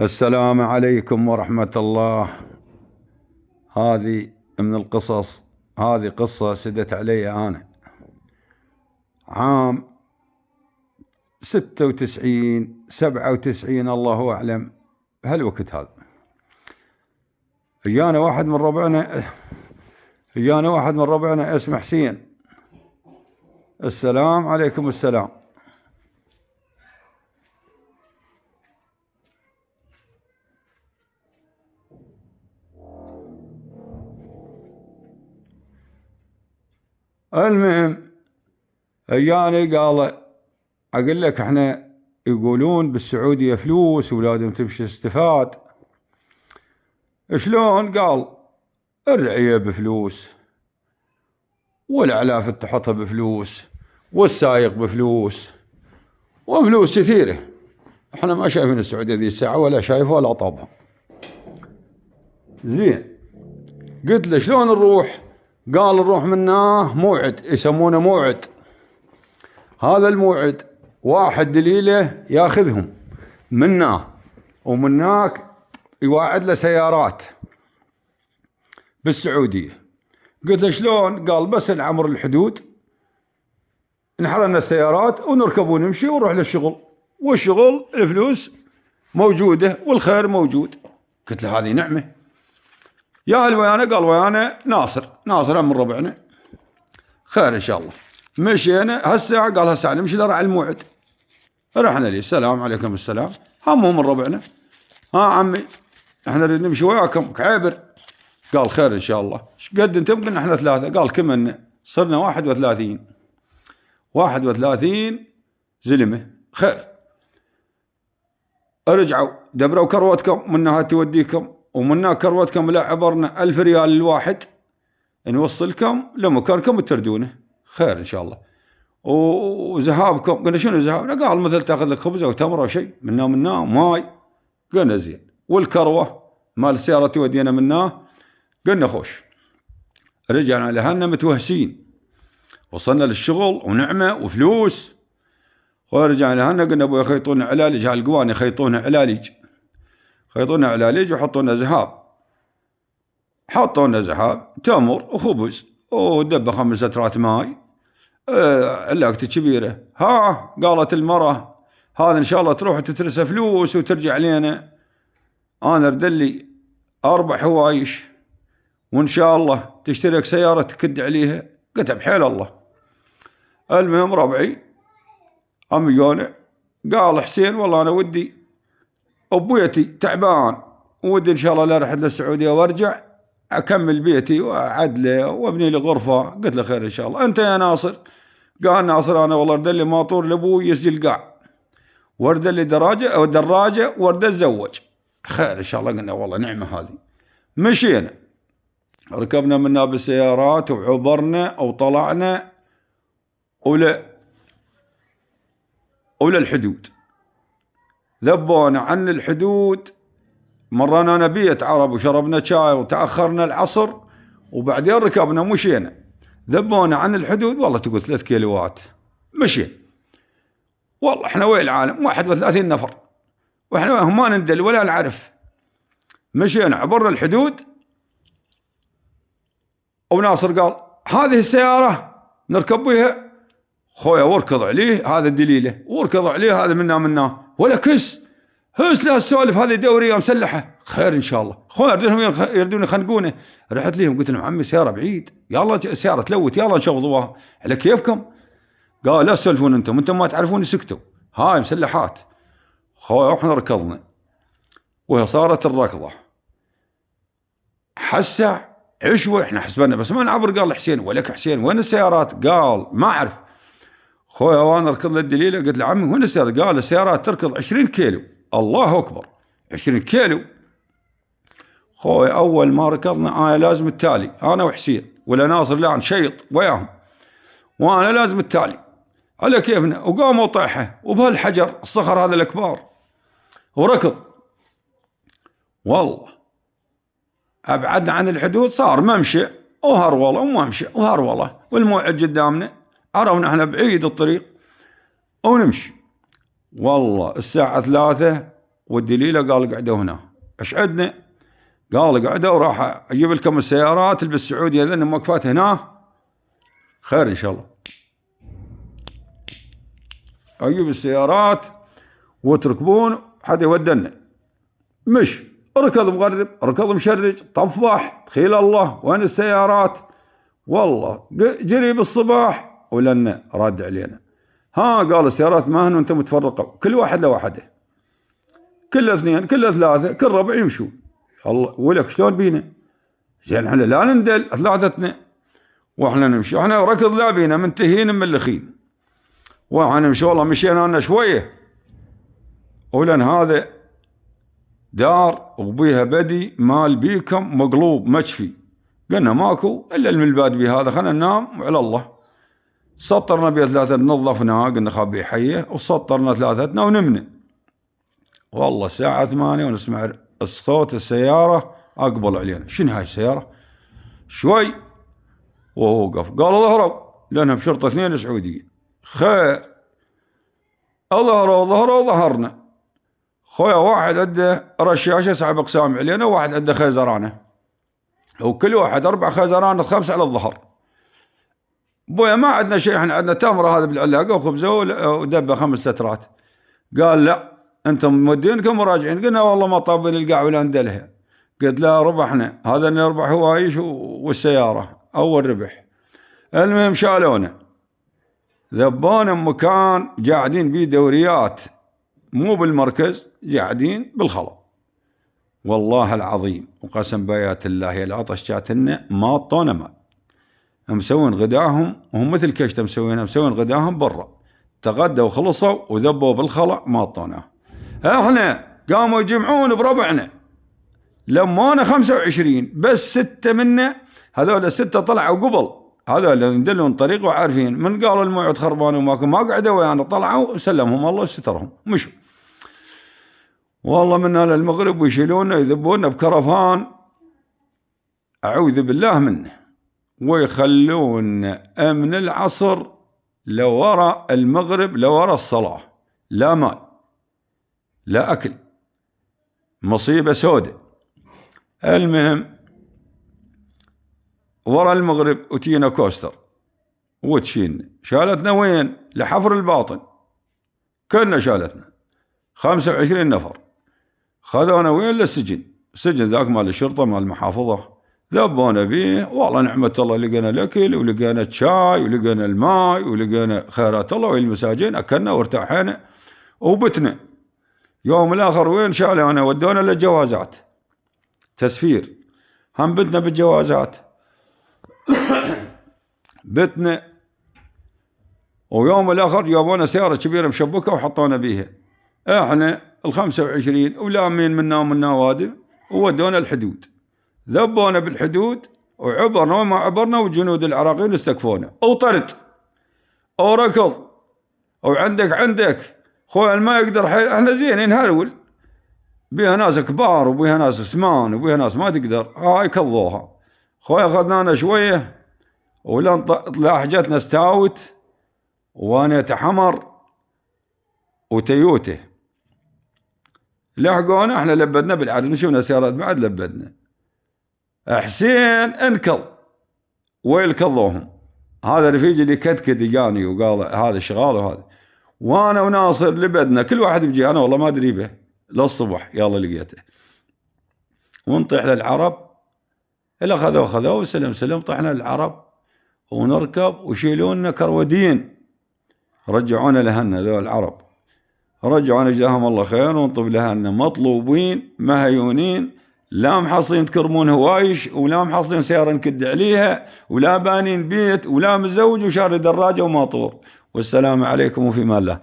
السلام عليكم ورحمة الله. هذه من القصص. هذه قصة سدت علي أنا عام 96 97 الله أعلم بهالوقت هذا. جانا واحد من ربعنا اسمه حسين. السلام عليكم. السلام. المهم اجاني قال اقول لك احنا يقولون بالسعودية فلوس ولازم تمشي استفاد. شلون؟ قال الرعية بفلوس، والأعلاف تحطها بفلوس، والسايق بفلوس، وفلوس كثيرة. احنا ما شايفين السعودية ذي الساعة ولا شايفها ولا طابها. زين، قلت له شلون نروح؟ قال نروح مناه موعد يسمونه موعد. هذا الموعد واحد دليله ياخذهم مناه، ومناك يواعد له سيارات بالسعودية. قلت له شلون؟ قال بس نعمر الحدود، نحرنا السيارات ونركب ونمشي ونروح للشغل، والشغل الفلوس موجودة والخير موجود. قلت له هذه نعمة. يا هل ويانا؟ قال ويانا ناصر من ربعنا. خير ان شاء الله. مشينا هالساعة. قال هالساعة نمشي لرع الموعد. رحنا لي. السلام عليكم. السلام. هم من ربعنا. ها عمي احنا نريد نمشي وياكم كعبر. قال خير ان شاء الله. ايش قد انتم؟ قلنا احنا 3. قال كملنا صرنا 31 زلمة. خير. رجعوا دبروا كروتكم منها توديكم، ومنها كروتكم لا عبرنا 1000 ريال الواحد نوصلكم لمكانكم وتردونه. خير ان شاء الله. وذهابكم قلنا شنو ذهابنا؟ قال مثل تاخذ لك خبز او تمر او شيء منا ماي. قلنا زين. والكروه مال السياره تودينا مناه. قلنا خوش. رجعنا لهنا متوهسين، وصلنا للشغل ونعمه وفلوس. ورجعنا لهنا قلنا ابوي يخيطون علاليج، هالقواني يخيطونها علاليج ويحطون ذهب. حطونا ذهب تمر وخبز ودبه 5 لترات ماي. علاقتي كبيرة. ها قالت المرأة هذا ان شاء الله تروح تترسى فلوس وترجع لنا. انا ردلي 4 هوايش، وان شاء الله تشترك سيارة تكد عليها. قلت بحيل الله. المهم ربعي عمي قال حسين والله انا ودي ابويتي تعبان، ودي ان شاء الله لا رحت للسعودية وارجع اكمل بيتي واعدله وابني لي غرفة. قلت له خير ان شاء الله. انت يا ناصر؟ قال ناصر انا والله ردلي ماطور لابوي يسجل قاع، ورد لي دراجة ورد اتزوج. خير ان شاء الله. قلنا والله نعمة هذه. مشينا ركبنا منا بالسيارات وعبرنا وطلعنا ولا الحدود. ذبونا عن الحدود، مرنا نبيت عرب وشربنا شاي وتأخرنا العصر، وبعدين ركبنا مشينا. ذبونا عن الحدود والله تقول 3 كيلوات. مشينا والله احنا وين العالم 31 نفر، واحنا ما ندل ولا نعرف. مشينا عبرنا الحدود، وناصر قال هذه السيارة نركب بها. خويا وركض عليه هذا دليله، وركض عليه هذا منا ولا كس هس لها السوالف هذه دورية مسلحة. خير ان شاء الله. خويا يردون يخنقونه. رحت لهم قلت لهم عمي سيارة بعيد، يلا السيارة تلوت يلا نشوضوها على كيفكم. قال لا تسولفون انتم ما تعرفون. سكتوا هاي مسلحات. خويا احنا ركضنا وهي صارت الركضة حسة عشوة. احنا حسبنا بس ما نعبر. قال حسين ولك حسين وين السيارات؟ قال ما اعرف. خويا وانا ركض للدليل قلت له عمي وين السيارات؟ قال السيارات تركض 20 كيلو. الله اكبر 20 كيلو. خويا اول ما ركضنا انا لازم التالي، انا وحسين ولا ناصر لا نشيط وياهم، وانا لازم التالي على كيفنا. وقاموا طيحه وبهالحجر الصخر هذا الكبار وركض. والله ابعدنا عن الحدود صار ممشى وهرولة وممشى وهرولة، والموعد قدامنا عرفنا احنا بعيد الطريق ونمشي. والله الساعة 3 والدليله قال قعدوا هنا. ايش عندنا؟ قال قعدوا وراح اجيب لكم السيارات بالسعوديه ذن موقفات هنا، خير ان شاء الله. اجيب السيارات وتركبون حد يودنا. مش ركض مغرب، ركض مشرج، طفح، تخيل الله وين السيارات. والله جري بالصباح ولن راد علينا. ها قال السيارات ما هن وانتم متفرقوا، كل واحد له واحده، كل اثنين، كل ثلاثه، كل ربع يمشوا. الله ولك شلون بينا؟ زين احنا لا نندل ثلاثتنا واحنا نمشي، احنا ركض لا بينا، منتهين ملخين. واحنا نمشي والله مشينا لنا شويه ولن هذا دار وبيها بدي مال بيكم مقلوب مشفي. قلنا ماكو الا الملباد بي هذا، خلنا ننام وعلى الله. سطرنا بيه ثلاثة، نظفناه قلنا خابي حيه وسطرنا ثلاثتنا ونمنا. والله الساعة 8 ونسمع الصوت السيارة اقبل علينا. شنو هاي السيارة؟ شوي ووقف قال ظهروا لانها بشرطة 2 سعوديين. خير ظهرنا. خويا واحد عنده رشاشه 7 اقسام علينا، وواحد عنده خيزرانه، وكل واحد 4 خيزرانه 5 على الظهر. بويا ما عندنا شيء، احنا عندنا تمره هذا بالعلاقه وخبزه ودبه 5 لترات. قال لا انتم مودينكم وراجعين. قلنا والله ما طابين القاع ولا ندلها. قلت لا ربحنا، هذا اللي يربح هوايش والسياره اول ربح. المهم شالونا ذبونا مكان قاعدين بيه دوريات، مو بالمركز، قاعدين بالخلا. والله العظيم وقسم بيات الله العطش جاتنا ما اعطونا مال. مسوين غداهم وهم مثل كشته مسوين غداهم برا، تغدوا وخلصوا وذبوا بالخلا ما اعطوناه. احنا قاموا يجمعون بربعنا لمونا 25 بس 6 منا، هذول 6 طلعوا قبل، هذول يدلون طريق وعارفين. من قالوا الموعد خربان وماكو ما قعدوا ويانا، طلعوا وسلمهم الله وسترهم مشوا. والله منا للمغرب ويشيلونا يذبونا بكرفان أعوذ بالله منه، ويخلونا من العصر لورا المغرب لورا الصلاة، لا ماء لا أكل، مصيبة سودة. المهم ورا المغرب وتينا كوستر وتشيلنا، شالتنا وين؟ لحفر الباطن، كلنا شالتنا 25 نفر. خذونا وين؟ للسجن، السجن ذاك مال الشرطة مال المحافظة، ذبونا بيه. والله نعمة الله لقينا الأكل ولقينا الشاي ولقينا الماء ولقينا خيرات الله والمساجين، أكلنا وارتاحنا وبتنا. يوم الآخر وين؟ شالونا ودونا للجوازات تسفير، هم بتنا بالجوازات بتنا. ويوم الآخر جابونا سيارة كبيرة مشبكة وحطونا بيها احنا 25 ولامين منا ومن نوادم، وودونا الحدود، ذبونا بالحدود وعبرنا وما عبرنا، والجنود العراقيين استكفونا وطرد وركض. وعندك خويا ما يقدر حيل، احنا زين نهرول بيها ناس كبار وبيها ناس سمان وبيها ناس ما تقدر، هاي كضوها. خويا اخذنا شويه ولن لاحجتنا ستاوت وانيت حمر وتيوته، لحقونا احنا لبدنا بالعدد، شفنا سيارات بعد لبدنا. حسين انكض ويلكضوهم، هذا رفيجي اللي كتكد جاني وقال هذا الشغال وهذا، وانا وناصر لبدنا كل واحد بيجي، انا والله ما ادري به للصبح يلا لقيته. ونطيح للعرب الا خذوه وسلم طحنا للعرب ونركب ويشيلونا كرودين، رجعونا لهنا ذو العرب، رجعونا جزاهم الله خير ونطب لهنا مطلوبين مهيونين، لا محصلين تكرمون هوايش ولا محصلين سيارة نكد عليها ولا بانين بيت ولا مزوج وشاري دراجة وماطور. والسلام عليكم وفي امان الله.